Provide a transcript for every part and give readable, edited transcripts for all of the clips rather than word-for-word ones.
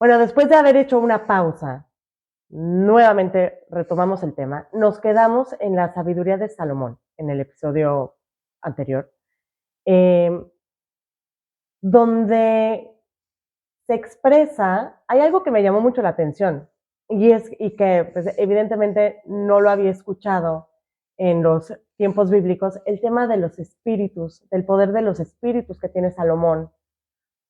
Bueno, después de haber hecho una pausa, nuevamente retomamos el tema. Nos quedamos en la sabiduría de Salomón, en el episodio anterior, eh, donde se expresa, hay algo que me llamó mucho la atención, y que pues, evidentemente no lo había escuchado en los tiempos bíblicos, el tema de los espíritus, del poder de los espíritus que tiene Salomón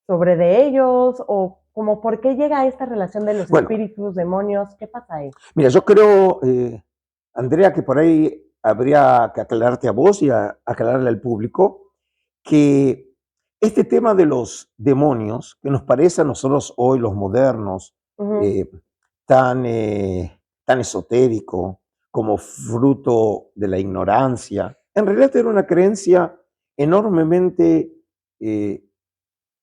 sobre de ellos, o como por qué llega a esta relación de los Bueno, espíritus, demonios, ¿qué pasa ahí? mira, yo creo, Andrea, que por ahí habría que aclararte a vos y aclararle al público que este tema de los demonios, que nos parece a nosotros hoy los modernos Ujú. eh, tan esotérico, como fruto de la ignorancia, en realidad era una creencia enormemente eh,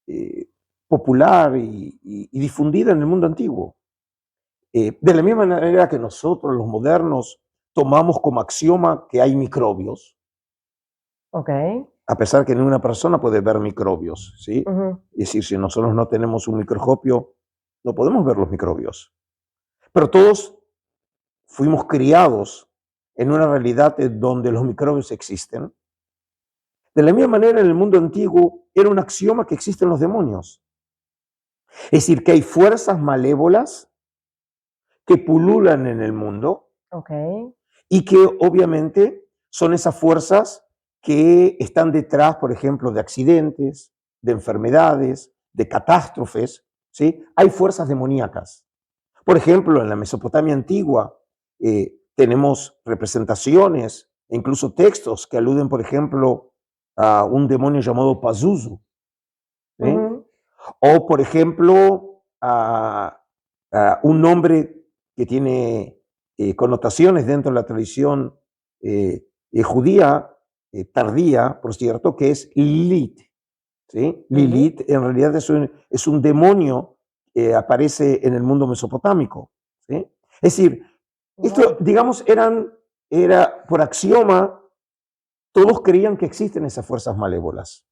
eh, popular y difundida en el mundo antiguo. De la misma manera que nosotros, los modernos, tomamos como axioma que hay microbios, Ok. a pesar que ninguna persona puede ver microbios, ¿sí? Ujú. Es decir, si nosotros no tenemos un microscopio, no podemos ver los microbios. Pero todos fuimos criados en una realidad donde los microbios existen. De la misma manera, en el mundo antiguo era un axioma que existen los demonios. Es decir, que hay fuerzas malévolas que pululan en el mundo Ok. y que obviamente son esas fuerzas que están detrás, por ejemplo, de accidentes, de enfermedades, de catástrofes, ¿sí? Hay fuerzas demoníacas. Por ejemplo, en la Mesopotamia antigua tenemos representaciones e incluso textos que aluden, por ejemplo, a un demonio llamado Pazuzu, ¿sí? Ujú. O, por ejemplo, a un nombre que tiene connotaciones dentro de la tradición judía, tardía, por cierto, que es Lilith. ¿Sí? Lili. Lilith en realidad es un demonio que aparece en el mundo mesopotámico. ¿Sí? Es decir, esto, Wow. digamos, era por axioma, todos creían que existen esas fuerzas malévolas.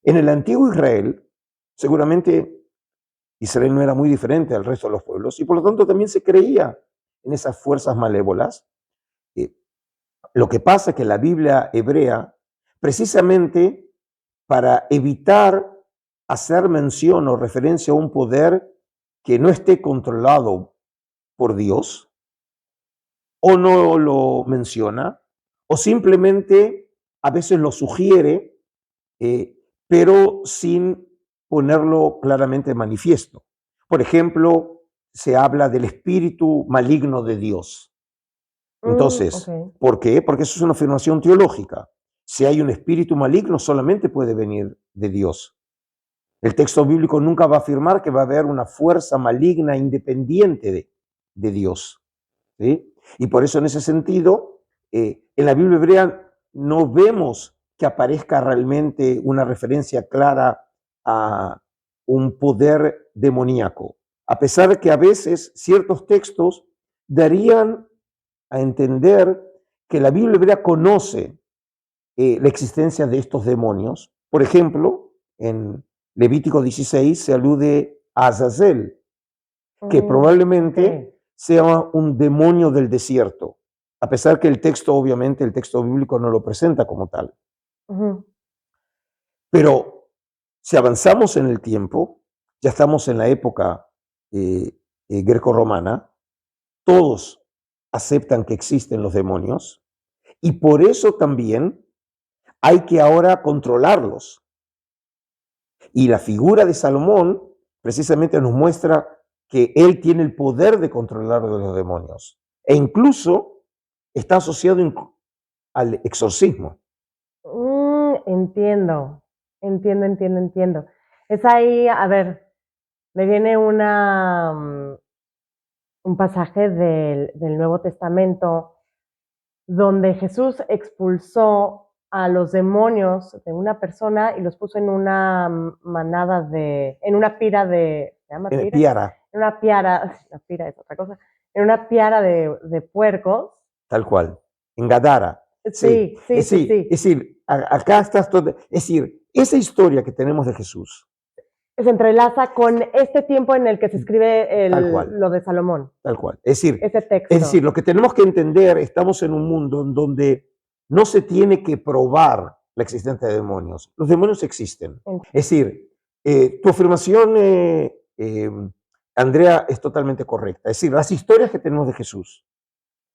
En el antiguo Israel, seguramente Israel no era muy diferente al resto de los pueblos y por lo tanto también se creía en esas fuerzas malévolas. Eh, lo que pasa es que la Biblia hebrea, precisamente para evitar hacer mención o referencia a un poder que no esté controlado por Dios, o no lo menciona, o simplemente a veces lo sugiere, pero sin ponerlo claramente de manifiesto. Por ejemplo, se habla del espíritu maligno de Dios. Ok. Entonces, ¿por qué? Porque eso es una afirmación teológica. Si hay un espíritu maligno, solamente puede venir de Dios. El texto bíblico nunca va a afirmar que va a haber una fuerza maligna independiente de Dios. ¿Sí? Y por eso en ese sentido, en la Biblia hebrea no vemos que aparezca realmente una referencia clara a un poder demoníaco, a pesar de que a veces ciertos textos darían a entender que la Biblia hebrea conoce la existencia de estos demonios. Por ejemplo, en Levítico 16 se alude a Azazel, que Ok. probablemente sea un demonio del desierto, a pesar que el texto, obviamente, el texto bíblico no lo presenta como tal. Ujú. Pero si avanzamos en el tiempo, ya estamos en la época greco-romana, todos aceptan que existen los demonios y por eso también hay que ahora controlarlos. Y la figura de Salomón precisamente nos muestra que él tiene el poder de controlar a los demonios e incluso está asociado al exorcismo. Entiendo, entiendo. Es ahí, a ver, me viene un pasaje del Nuevo Testamento donde Jesús expulsó a los demonios de una persona y los puso en una manada en una pira ¿se llama En el pira? Piara, En una piara, la pira es otra cosa, en una piara de puercos. tal cual, en Gadara. Sí, Sí, sí, sí, sí. acá estás todo. Es decir, esa historia que tenemos de Jesús Se entrelaza con este tiempo en el que se escribe Tal cual. lo de Salomón, Tal cual. ese texto. Es decir, lo que tenemos que entender, estamos en un mundo en donde no se tiene que probar la existencia de demonios. Los demonios existen. Es decir, tu afirmación, Andrea, es totalmente correcta. Es decir, las historias que tenemos de Jesús,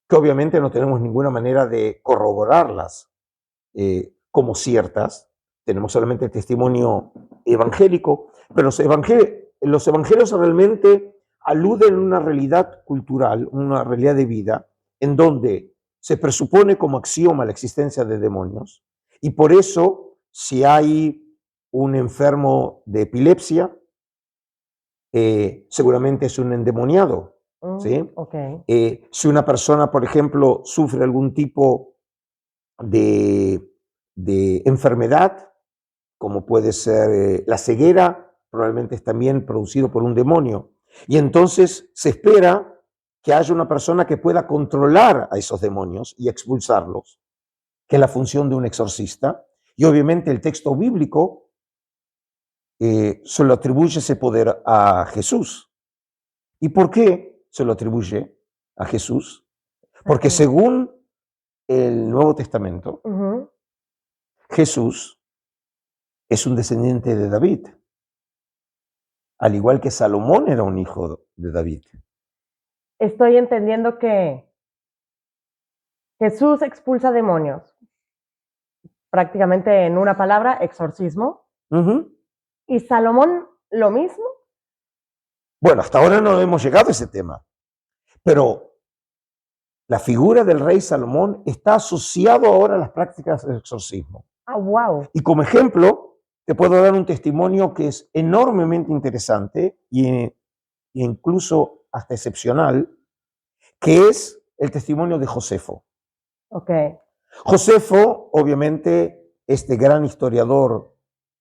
que obviamente no tenemos ninguna manera de corroborarlas como ciertas, tenemos solamente el testimonio evangélico, pero los evangelios realmente aluden a una realidad cultural, una realidad de vida, en donde se presupone como axioma la existencia de demonios, y por eso, si hay un enfermo de epilepsia, seguramente es un endemoniado, ¿sí? Okay. Si una persona, por ejemplo, sufre algún tipo de enfermedad, como puede ser la ceguera, probablemente es también producido por un demonio. Y entonces se espera que haya una persona que pueda controlar a esos demonios y expulsarlos, que es la función de un exorcista. Y obviamente el texto bíblico se lo atribuye ese poder a Jesús. ¿Y por qué se lo atribuye a Jesús? Porque según el Nuevo Testamento, Jesús es un descendiente de David, al igual que Salomón era un hijo de David. Estoy entendiendo que Jesús expulsa demonios, prácticamente en una palabra, exorcismo. ¿Y Salomón lo mismo? Bueno, hasta ahora no hemos llegado a ese tema, pero la figura del rey Salomón está asociado ahora a las prácticas del exorcismo. Ah, wow. Y como ejemplo, te puedo dar un testimonio que es enormemente interesante e incluso hasta excepcional, que es el testimonio de Josefo. Okay. Josefo, obviamente, este gran historiador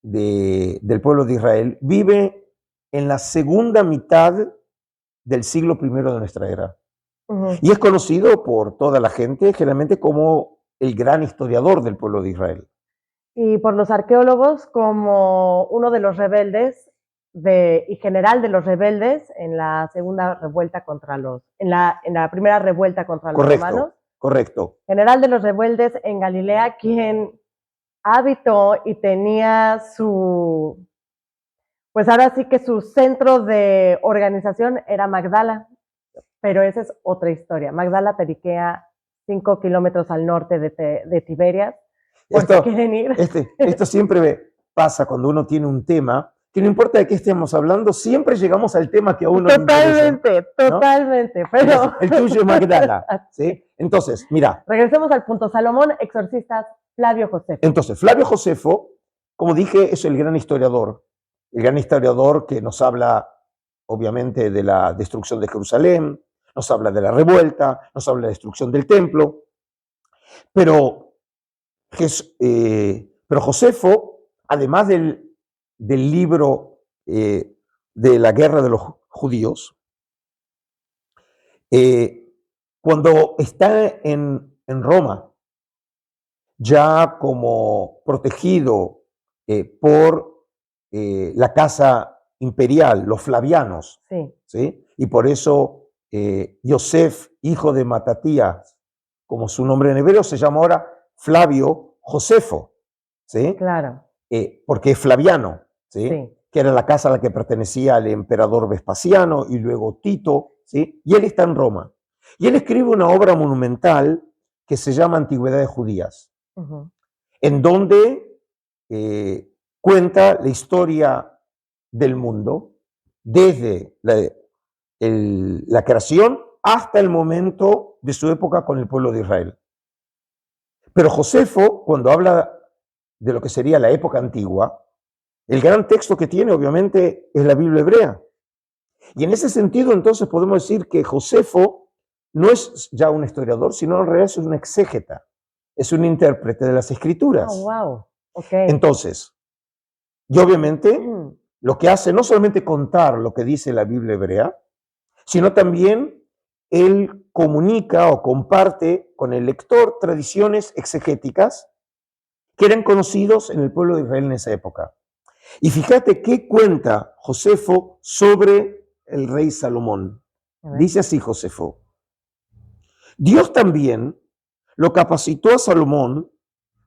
del pueblo de Israel, vive en la segunda mitad del siglo I de nuestra era. Y es conocido por toda la gente generalmente como el gran historiador del pueblo de Israel. Y por los arqueólogos como uno de los rebeldes y general de los rebeldes en la segunda revuelta contra en la primera revuelta contra los romanos. Correcto. General de los rebeldes en Galilea, quien habitó y tenía pues ahora sí que su centro de organización era Magdala, pero esa es otra historia. Magdala periquea 5 kilómetros al norte de Tiberias. Esto, quieren ir. Esto siempre pasa cuando uno tiene un tema, que no importa de qué estemos hablando, siempre llegamos al tema que a uno totalmente, le interesa, ¿no? Totalmente. Pero... El tuyo es Magdala, ¿sí? Entonces, mira. Regresemos al punto. Salomón, exorcistas, Flavio Josefo. Entonces, Flavio Josefo, como dije, es el gran historiador que nos habla, obviamente, de la destrucción de Jerusalén, nos habla de la revuelta, nos habla de la destrucción del templo, pero Josefo, además del libro de la guerra de los judíos, cuando está en Roma, ya como protegido por la casa imperial, los flavianos, ¿sí? Y por eso Yosef, hijo de Matatías, como su nombre en hebreo, se llama ahora Flavio Josefo, ¿sí? Claro. Porque es flaviano, ¿sí? Sí. Que era la casa a la que pertenecía al emperador Vespasiano y luego Tito, ¿sí? Y él está en Roma. Y él escribe una obra monumental que se llama Antigüedades Judías, en donde cuenta la historia del mundo desde la creación hasta el momento de su época con el pueblo de Israel. Pero Josefo, cuando habla de lo que sería la época antigua, el gran texto que tiene, obviamente, es la Biblia hebrea. Y en ese sentido, entonces, podemos decir que Josefo no es ya un historiador, sino en realidad es un exégeta, es un intérprete de las Escrituras. Oh, wow. Okay. Entonces, y obviamente, lo que hace no solamente contar lo que dice la Biblia hebrea, sino también él comunica o comparte con el lector tradiciones exegéticas que eran conocidos en el pueblo de Israel en esa época. Y fíjate qué cuenta Josefo sobre el rey Salomón. A ver. Dice así Josefo: Dios también lo capacitó a Salomón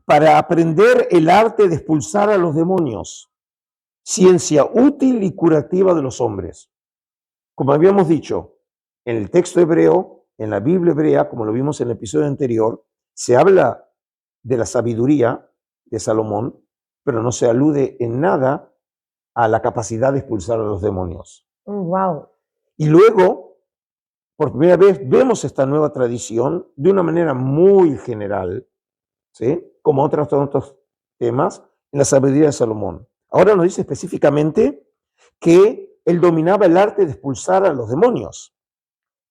para aprender el arte de expulsar a los demonios, ciencia útil y curativa de los hombres. Como habíamos dicho, en el texto hebreo, en la Biblia hebrea, como lo vimos en el episodio anterior, se habla de la sabiduría de Salomón, pero no se alude en nada a la capacidad de expulsar a los demonios. Wow. Y luego, por primera vez, vemos esta nueva tradición de una manera muy general, ¿sí? Como otros temas, en la sabiduría de Salomón. Ahora nos dice específicamente que él dominaba el arte de expulsar a los demonios.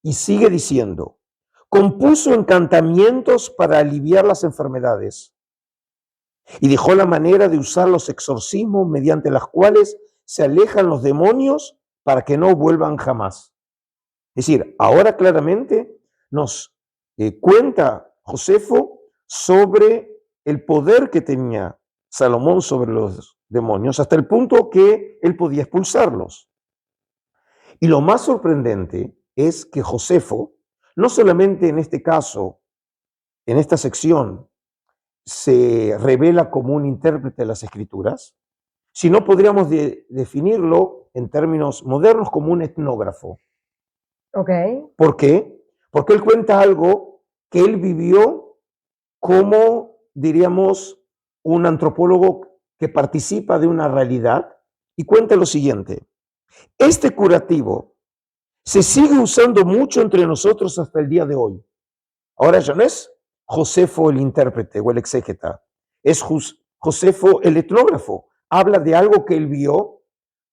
Y sigue diciendo: compuso encantamientos para aliviar las enfermedades y dejó la manera de usar los exorcismos mediante las cuales se alejan los demonios para que no vuelvan jamás. Es decir, ahora claramente nos cuenta Josefo sobre el poder que tenía Salomón sobre los demonios, hasta el punto que él podía expulsarlos. Y lo más sorprendente es que Josefo, no solamente en este caso, en esta sección, se revela como un intérprete de las Escrituras, sino podríamos definirlo en términos modernos como un etnógrafo. Ok. ¿Por qué? Porque él cuenta algo que él vivió como, diríamos, un antropólogo que participa de una realidad, y cuenta lo siguiente: este curativo se sigue usando mucho entre nosotros hasta el día de hoy. Ahora ya no es Josefo el intérprete o el exégeta, es Josefo el etnógrafo. Habla de algo que él vio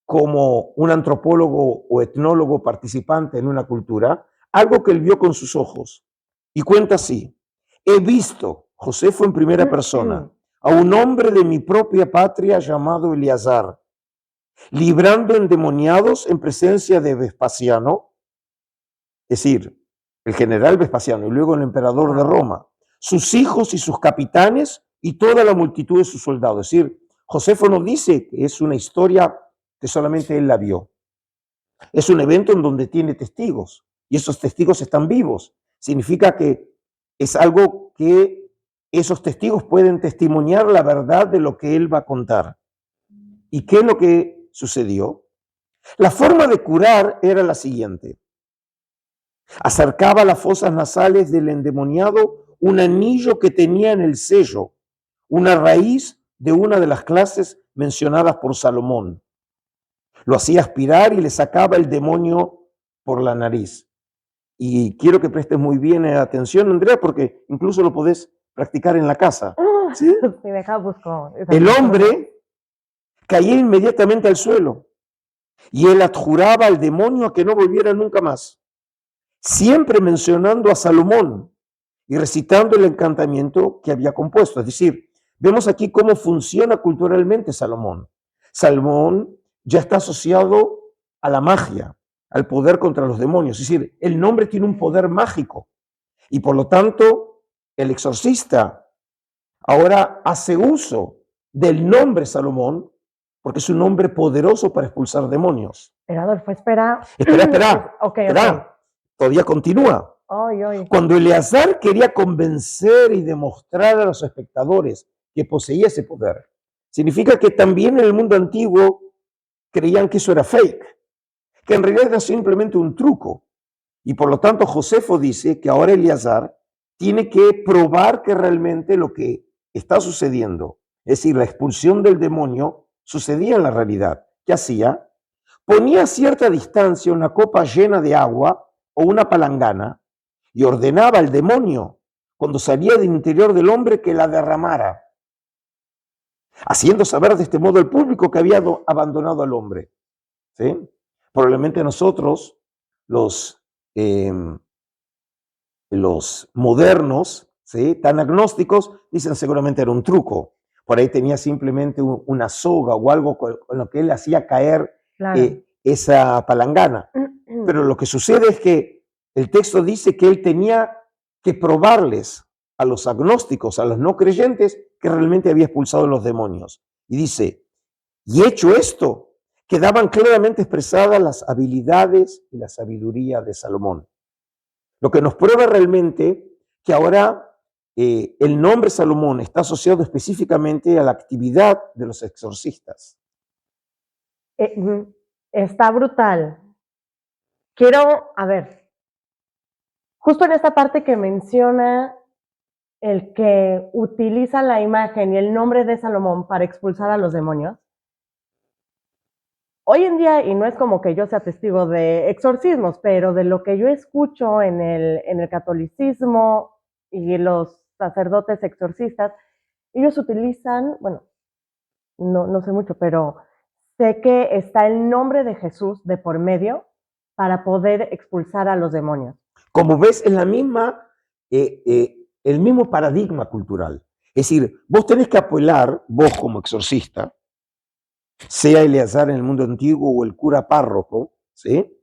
como un antropólogo o etnólogo participante en una cultura, algo que él vio con sus ojos. Y cuenta así: he visto, Josefo en primera persona, a un hombre de mi propia patria llamado Eleazar, librando endemoniados en presencia de Vespasiano, es decir, el general Vespasiano y luego el emperador de Roma, sus hijos y sus capitanes y toda la multitud de sus soldados. Es decir, Josefo nos dice que es una historia que solamente él la vio. Es un evento en donde tiene testigos y esos testigos están vivos. Significa que es algo que esos testigos pueden testimoniar la verdad de lo que él va a contar. ¿Y qué es lo que sucedió? La forma de curar era la siguiente: acercaba a las fosas nasales del endemoniado un anillo que tenía en el sello una raíz de una de las clases mencionadas por Salomón. Lo hacía aspirar y le sacaba el demonio por la nariz. Y quiero que prestes muy bien atención, Andrea, porque incluso lo podés practicar en la casa. ¿Sí? Sí, deja busco. El hombre caía inmediatamente al suelo y él adjuraba al demonio a que no volviera nunca más, siempre mencionando a Salomón y recitando el encantamiento que había compuesto. Es decir, vemos aquí cómo funciona culturalmente Salomón. Salomón ya está asociado a la magia, al poder contra los demonios. Es decir, el nombre tiene un poder mágico y por lo tanto el exorcista ahora hace uso del nombre Salomón porque es un nombre poderoso para expulsar demonios. Pero Adolfo, espera. Espera. Ok. Todavía continúa. Ay. Cuando Eleazar quería convencer y demostrar a los espectadores que poseía ese poder, significa que también en el mundo antiguo creían que eso era fake, que en realidad era simplemente un truco. Y por lo tanto Josefo dice que ahora Eleazar tiene que probar que realmente lo que está sucediendo, es decir, la expulsión del demonio, sucedía en la realidad. ¿Qué hacía? Ponía a cierta distancia una copa llena de agua o una palangana y ordenaba al demonio, cuando salía del interior del hombre, que la derramara, haciendo saber de este modo al público que había abandonado al hombre. ¿Sí? Probablemente nosotros, los modernos, ¿sí?, tan agnósticos, dicen seguramente era un truco. Por ahí tenía simplemente una soga o algo con lo que él hacía caer esa palangana. Pero lo que sucede es que el texto dice que él tenía que probarles a los agnósticos, a los no creyentes, que realmente había expulsado los demonios. Y dice, Y hecho esto, quedaban claramente expresadas las habilidades y la sabiduría de Salomón. Lo que nos prueba realmente que ahora el nombre Salomón está asociado específicamente a la actividad de los exorcistas. Está brutal. Quiero, a ver, justo en esta parte que menciona el que utiliza la imagen y el nombre de Salomón para expulsar a los demonios. Hoy en día, y no es como que yo sea testigo de exorcismos, pero de lo que yo escucho en el catolicismo y los sacerdotes exorcistas, ellos utilizan, bueno, no sé mucho, pero sé que está el nombre de Jesús de por medio para poder expulsar a los demonios. Como ves, es la misma, el mismo paradigma cultural. Es decir, vos tenés que apelar, vos como exorcista, sea Eleazar en el mundo antiguo o el cura párroco, ¿sí?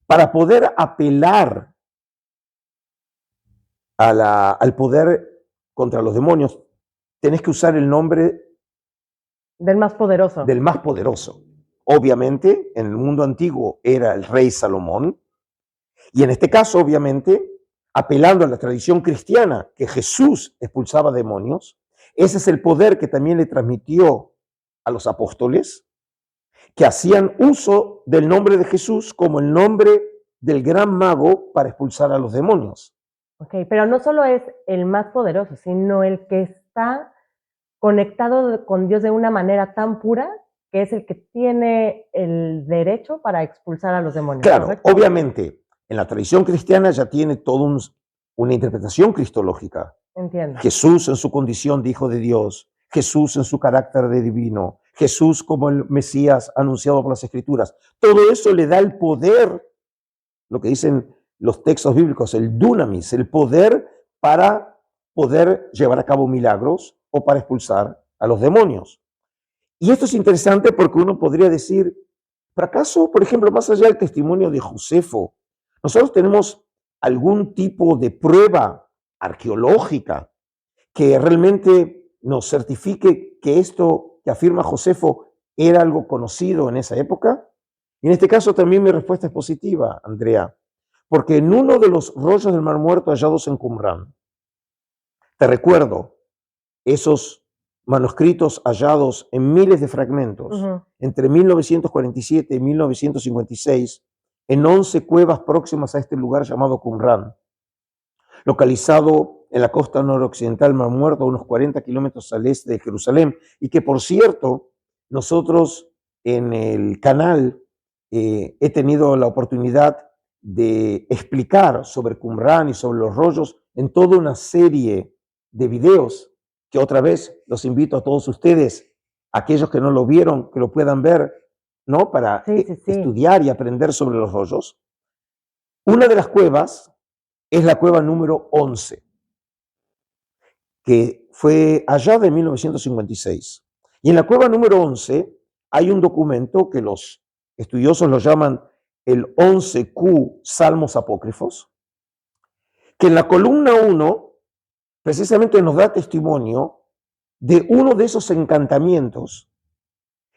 Para poder apelar al poder contra los demonios, tenés que usar el nombre del más poderoso. Del más poderoso. Obviamente, en el mundo antiguo era el rey Salomón, y en este caso, obviamente, apelando a la tradición cristiana, que Jesús expulsaba demonios, ese es el poder que también le transmitió a los apóstoles, que hacían uso del nombre de Jesús como el nombre del gran mago para expulsar a los demonios. Ok, pero no solo es el más poderoso, sino el que está conectado con Dios de una manera tan pura que es el que tiene el derecho para expulsar a los demonios. Claro, ¿correcto? Obviamente, en la tradición cristiana ya tiene toda una interpretación cristológica. Entiendo. Jesús en su condición de Hijo de Dios, Jesús en su carácter de divino, Jesús como el Mesías anunciado por las Escrituras. Todo eso le da el poder, lo que dicen los textos bíblicos, el dunamis, el poder para poder llevar a cabo milagros o para expulsar a los demonios. Y esto es interesante porque uno podría decir, ¿acaso, por ejemplo, más allá del testimonio de Josefo, nosotros tenemos algún tipo de prueba arqueológica que realmente nos certifique que esto que afirma Josefo era algo conocido en esa época? Y en este caso también mi respuesta es positiva, Andrea, porque en uno de los rollos del Mar Muerto hallados en Qumrán, te recuerdo, esos manuscritos hallados en miles de fragmentos entre 1947 y 1956 en 11 cuevas próximas a este lugar llamado Qumrán, localizado en la costa noroccidental del Mar Muerto, a unos 40 kilómetros al este de Jerusalén, y que, por cierto, nosotros en el canal he tenido la oportunidad de explicar sobre Qumrán y sobre los rollos en toda una serie de videos que otra vez los invito a todos ustedes, aquellos que no lo vieron, que lo puedan ver, ¿no? Para estudiar y aprender sobre los rollos. Una de las cuevas es la cueva número 11, que fue hallada en 1956. Y en la cueva número 11 hay un documento que los estudiosos lo llaman el 11Q Salmos Apócrifos, que en la columna 1 precisamente nos da testimonio de uno de esos encantamientos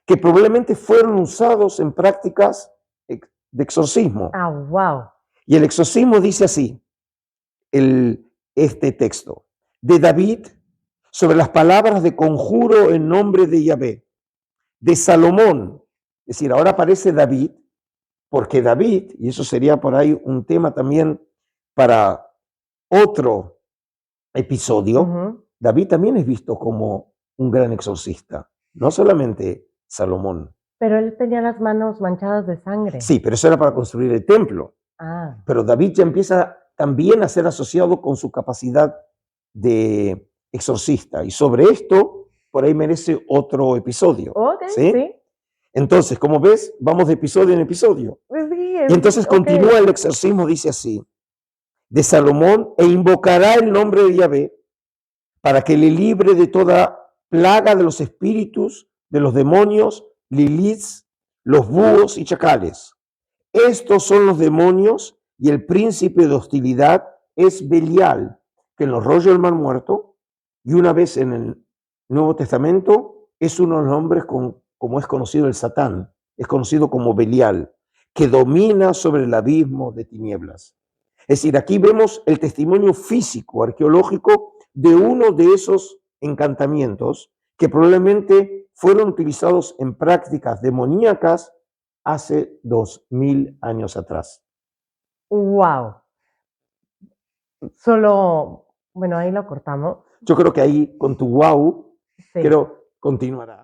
que probablemente fueron usados en prácticas de exorcismo. Ah, wow. Y el exorcismo dice así, este texto, de David sobre las palabras de conjuro en nombre de Yahvé, de Salomón, es decir, ahora aparece David, porque David, y eso sería por ahí un tema también para otro episodio, David también es visto como un gran exorcista, no solamente Salomón. Pero él tenía las manos manchadas de sangre. Sí, pero eso era para construir el templo. Ah. Pero David ya empieza también a ser asociado con su capacidad de exorcista. Y sobre esto, por ahí merece otro episodio. Okay, ¿sí? Entonces, como ves, vamos de episodio en episodio. Sí, y entonces continúa el exorcismo, dice así, de Salomón, e invocará el nombre de Yahvé para que le libre de toda plaga de los espíritus, de los demonios, liliths, los búhos y chacales. Estos son los demonios y el príncipe de hostilidad es Belial, que en los rollos del Mar Muerto y una vez en el Nuevo Testamento es uno de los nombres con como es conocido el Satán, es conocido como Belial, que domina sobre el abismo de tinieblas. Es decir, aquí vemos el testimonio físico, arqueológico, de uno de esos encantamientos que probablemente fueron utilizados en prácticas demoníacas hace 2000 años atrás. Wow. Solo, bueno, ahí lo cortamos. Yo creo que ahí, con tu wow, Sí. quiero continuar.